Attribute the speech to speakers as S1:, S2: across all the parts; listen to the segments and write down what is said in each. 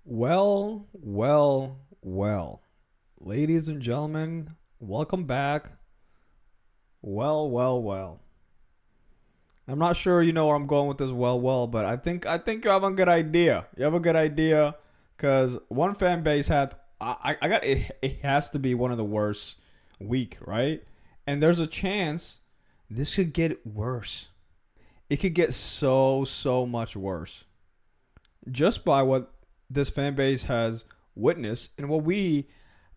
S1: Well. Ladies and gentlemen, welcome back. Well. I'm not sure you know where I'm going with this but I think you have a good idea. You have a good idea cuz one fan base had I got it has to be one of the worst week, right? And there's a chance this could get worse. It could get so much worse just by what this fan base has witnessed and what we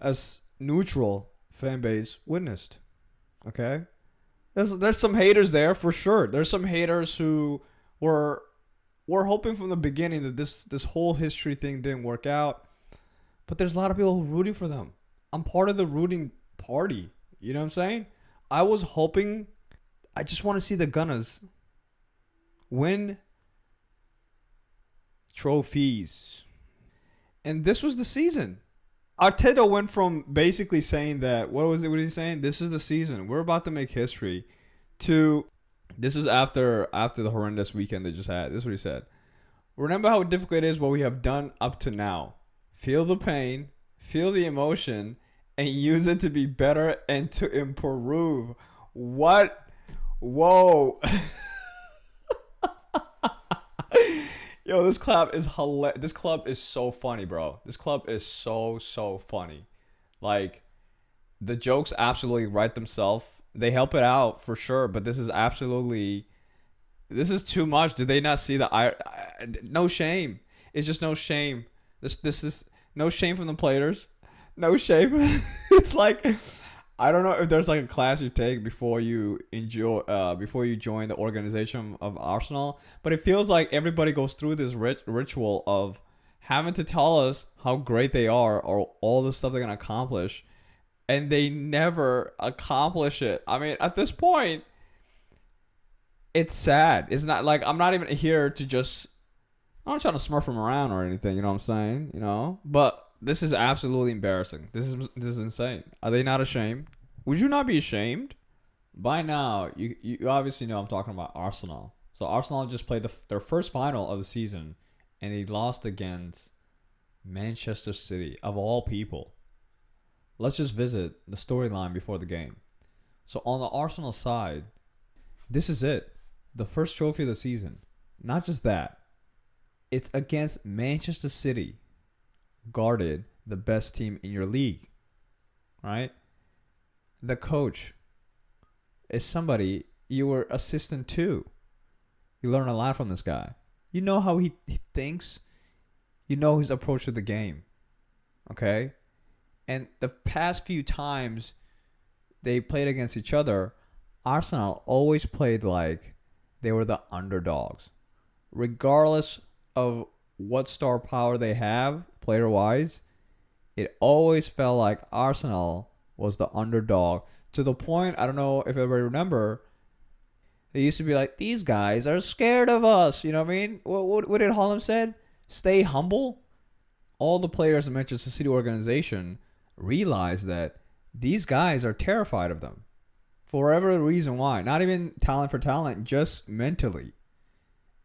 S1: as neutral fan base witnessed. Okay, there's some haters there for sure. There's some haters who were were hoping from the beginning that this whole history thing didn't work out. But there's a lot of people who are rooting for them. I'm part of the rooting party. You know what I'm saying? I was hoping. I just want to see the Gunners win trophies, and this was the season. Arteta went from basically saying that what was it? What was he saying? This is the season. We're about to make history. To this is after the horrendous weekend they just had. This is what he said. Remember how difficult it is what we have done up to now. Feel the pain, feel the emotion, and use it to be better and to improve. What? Whoa. Yo, this club is hilarious. This club is so funny, bro. This club is so funny. Like the jokes absolutely write themselves. They help it out for sure, but this is too much. Did they not see the no shame. It's just no shame. This is no shame from the players. No shame. It's like I don't know if there's like a class you take before you join the organization of Arsenal, but it feels like everybody goes through this ritual of having to tell us how great they are or all the stuff they're gonna accomplish, and they never accomplish it. I mean, at this point, it's sad. It's not like I'm not even here to just. I'm not trying to smurf them around or anything. You know what I'm saying? But this is absolutely embarrassing. This is insane. Are they not ashamed? Would you not be ashamed? By now, you obviously know I'm talking about Arsenal. So Arsenal just played their first final of the season, and they lost against Manchester City of all people. Let's just visit the storyline before the game. So on the Arsenal side, this is it. The first trophy of the season. Not just that. It's against Manchester City, guarded the best team in your league, right? The coach is somebody you were assistant to. You learn a lot from this guy. You know how he thinks. You know his approach to the game, okay? And the past few times they played against each other, Arsenal always played like they were the underdogs. Regardless of what star power they have player wise, it always felt like Arsenal was the underdog to the point, I don't know if everybody remember, they used to be like, these guys are scared of us. You know what I mean? What did Holland said? Stay humble. All the players in the Manchester City organization realize that these guys are terrified of them for whatever reason why. Not even talent for talent, just mentally.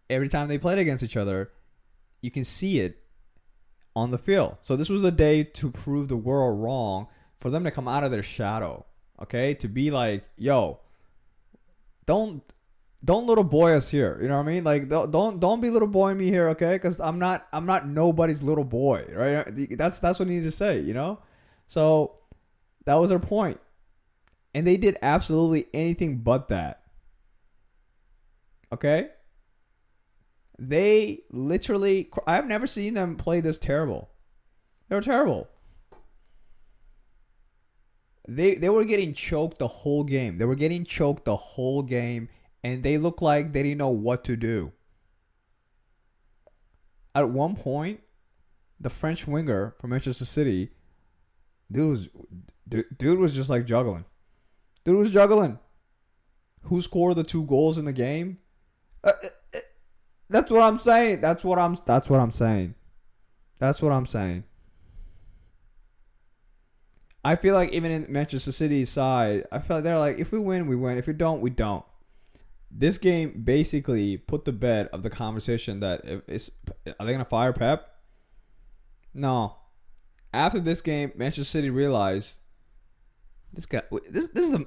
S1: Every time they played against each other, you can see it on the field. So this was the day to prove the world wrong, for them to come out of their shadow, okay? To be like, yo, don't little boy us here. You know what I mean? Like don't be little boy me here, okay? Because I'm not nobody's little boy, right? That's what you need to say, you know. So that was their point, and they did absolutely anything but that. Okay, they literally. I've never seen them play this terrible. They were terrible. They were getting choked the whole game. They were getting choked the whole game, and they looked like they didn't know what to do. At one point, the French winger from Manchester City, dude was just like juggling. Dude was juggling. Who scored the two goals in the game? That's what I'm saying. That's what I'm saying. That's what I'm saying. I feel like even in Manchester City's side, I feel like they're like, if we win, we win. If we don't, we don't. This game basically put the bed of the conversation that are they gonna fire Pep? No. After this game, Manchester City realized this guy. This is the.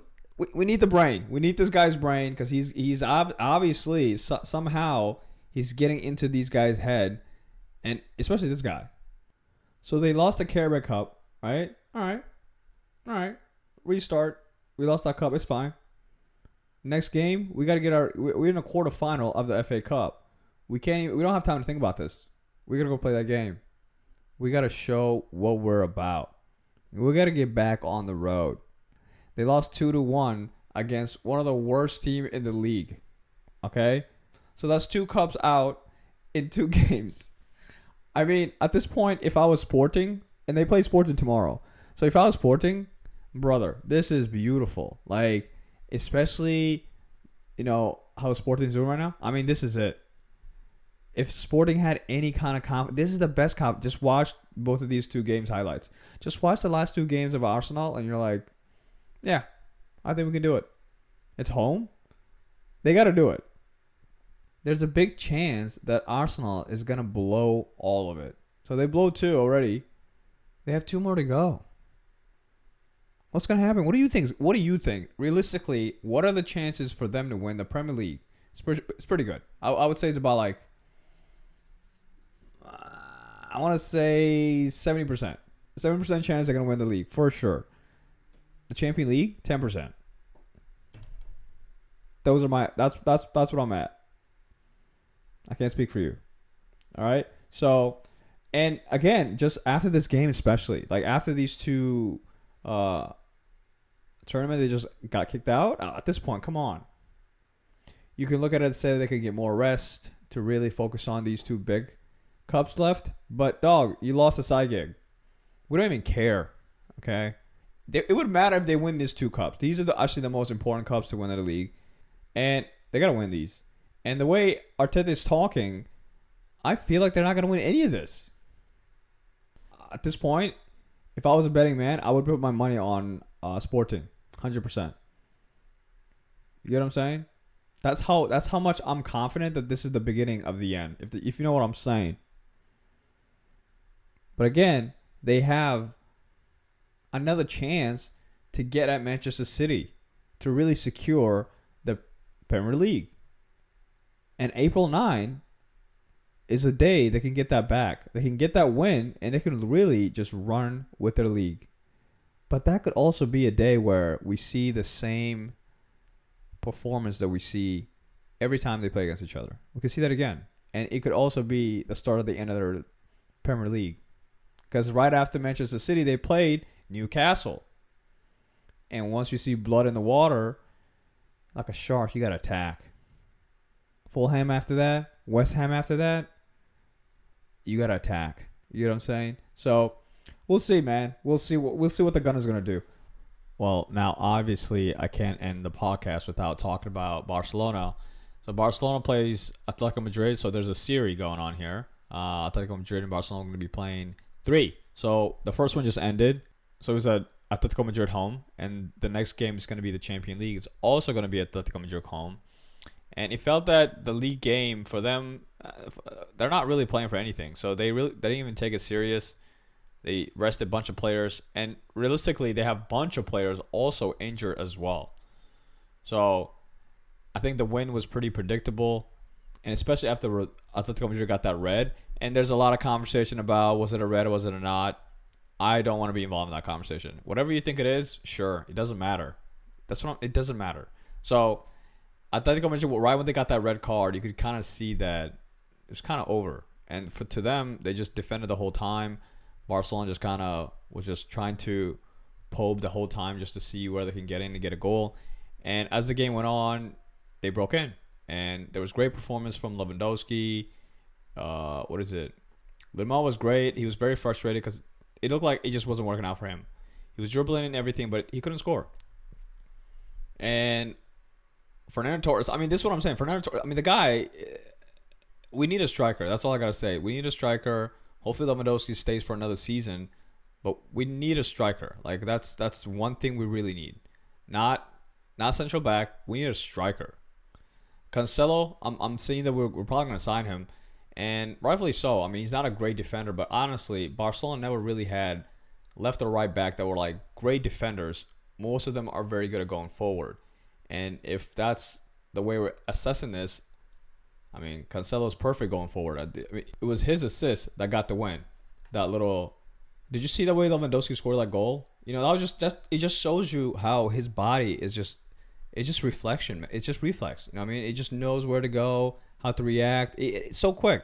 S1: We need the brain. We need this guy's brain because he's obviously somehow he's getting into these guys' head, and especially this guy. So they lost the Carabao Cup, right? All right. Restart. We lost that cup. It's fine. Next game, we got to get our. We're in a quarterfinal of the FA Cup. We can't. Even, we don't have time to think about this. We got to go play that game. We got to show what we're about. We got to get back on the road. They lost 2-1 against one of the worst team in the league. Okay, so that's 2 cups out in 2 games. I mean, at this point, if I was Sporting, and they play Sporting tomorrow, so if I was Sporting, brother, this is beautiful. Like, especially, how Sporting's doing right now. I mean, this is it. If Sporting had any kind of confidence, this is the best comp. Just watch both of these 2 games highlights. Just watch the last 2 games of Arsenal, and you're like, yeah, I think we can do it. It's home. They got to do it. There's a big chance that Arsenal is going to blow all of it. So they blow 2 already. They have 2 more to go. What's going to happen? What do you think? What do you think? Realistically, what are the chances for them to win the Premier League? It's pretty good. I would say it's about like, I want to say 70%. 70% chance they're going to win the league, for sure. The Champions League, 10%. Those are my, that's what I'm at. I can't speak for you. All right? So, and again, just after this game especially, like after these 2 tournament, they just got kicked out. At this point, come on. You can look at it and say they could get more rest to really focus on these 2 big cups left. But, dog, you lost a side gig. We don't even care, okay? It would matter if they win these 2 cups. These are actually the most important cups to win in the league. And they got to win these. And the way Arteta is talking, I feel like they're not going to win any of this. At this point, if I was a betting man, I would put my money on Sporting. 100%. You get what I'm saying? That's how much I'm confident that this is the beginning of the end. If you know what I'm saying. But again, they have another chance to get at Manchester City to really secure the Premier League. And April 9 is a day they can get that back. They can get that win, and they can really just run with their league. But that could also be a day where we see the same performance that we see every time they play against each other. We could see that again. And it could also be the start of the end of their Premier League. Because right after Manchester City, they played Newcastle. And once you see blood in the water, like a shark, you got to attack. Fulham after that, West Ham after that, you got to attack. You know what I'm saying? So we'll see, man. We'll see what the Gunners going to do. Well, now, obviously, I can't end the podcast without talking about Barcelona. So Barcelona plays Atletico Madrid, so there's a series going on here. Atletico Madrid and Barcelona are going to be playing 3. So the first one just ended. So it was at Atletico Madrid home, and the next game is going to be the Champions League. It's also going to be Atletico Madrid home. And it felt that the league game for them, they're not really playing for anything. So they didn't even take it serious. They rested a bunch of players, and realistically, they have a bunch of players also injured as well. So I think the win was pretty predictable, and especially after Atletico Madrid got that red. And there's a lot of conversation about was it a red or was it a not. I don't want to be involved in that conversation. Whatever you think it is, sure, it doesn't matter. It doesn't matter. So Atletico Madrid, right when they got that red card, you could kind of see that it was kind of over. And to them, they just defended the whole time. Barcelona just kind of was just trying to probe the whole time just to see where they can get in and get a goal. And as the game went on, they broke in. And there was great performance from Lewandowski. Lemar was great. He was very frustrated because it looked like it just wasn't working out for him. He was dribbling and everything, but he couldn't score. And Fernando Torres, this is what I'm saying. Fernando Torres, the guy, we need a striker. That's all I got to say. We need a striker. Hopefully Lewandowski stays for another season, but we need a striker. Like that's one thing we really need. Not central back. We need a striker. Cancelo, I'm seeing that we're probably going to sign him, And rightfully so. I mean, he's not a great defender, but honestly, Barcelona never really had left or right back that were like great defenders. Most of them are very good at going forward. And if that's the way we're assessing this, I mean, Cancelo's perfect going forward. It was his assist that got the win. That little. Did you see the way Lewandowski scored that goal? You know, that was just it just shows you how his body is just it's just reflection. It's just reflex. You know what I mean? It just knows where to go, how to react. It's so quick.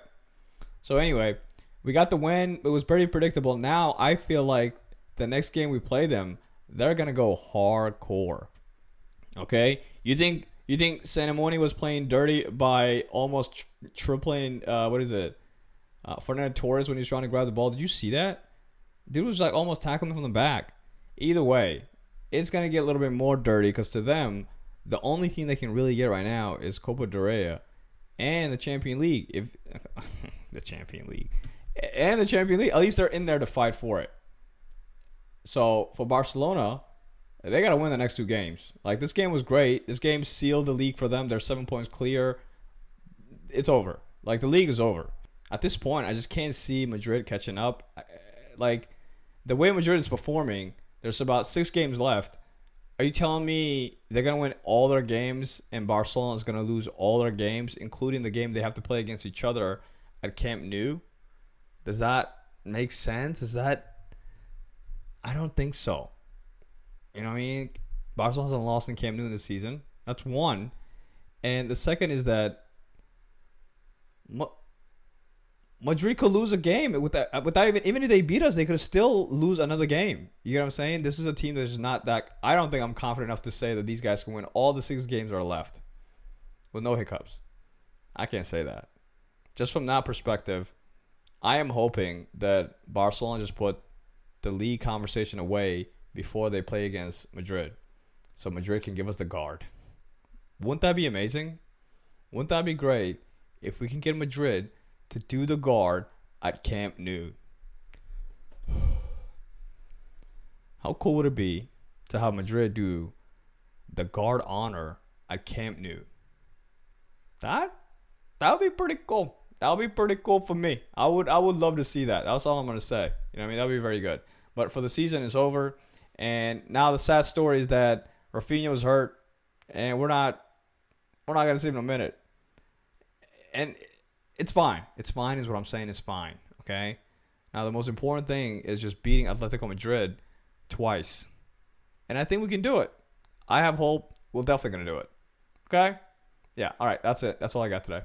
S1: So anyway, we got the win. It was pretty predictable. Now I feel like the next game we play them, they're gonna go hardcore. Okay, you think Sanamoni was playing dirty by almost tripling? What is it? Fernando Torres when he was trying to grab the ball. Did you see that? Dude was like almost tackling him from the back. Either way, it's gonna get a little bit more dirty because to them, the only thing they can really get right now is Copa del Rey and the Champions League. If the Champions League and the Champions League, at least they're in there to fight for it. So for Barcelona, they got to win the next two games. Like, this game was great. This game sealed the league for them. They're 7 points clear. It's over. Like, the league is over. At this point, I just can't see Madrid catching up. Like, the way Madrid is performing, there's about 6 games left. Are you telling me they're going to win all their games and Barcelona is going to lose all their games, including the game they have to play against each other at Camp Nou? Does that make sense? I don't think so. You know what I mean? Barcelona hasn't lost in Camp Nou this season. That's one. And the second is that Madrid could lose a game without even if they beat us, they could still lose another game. You know what I'm saying? This is a team that's just not that. I don't think I'm confident enough to say that these guys can win all the 6 games that are left with no hiccups. I can't say that. Just from that perspective, I am hoping that Barcelona just put the league conversation away before they play against Madrid, so Madrid can give us the guard. Wouldn't that be amazing? Wouldn't that be great if we can get Madrid to do the guard at Camp Nou? How cool would it be to have Madrid do the guard honor at Camp Nou? That would be pretty cool. That would be pretty cool for me. I would love to see that. That's all I'm gonna say. You know what I mean? That would be very good. But for the season, it's over. And now the sad story is that Rafinha was hurt, and we're not gonna see him in a minute. And it's fine. It's fine is what I'm saying. It's fine. Okay. Now the most important thing is just beating Atletico Madrid twice, and I think we can do it. I have hope. We're definitely gonna do it. Okay. Yeah. All right. That's it. That's all I got today.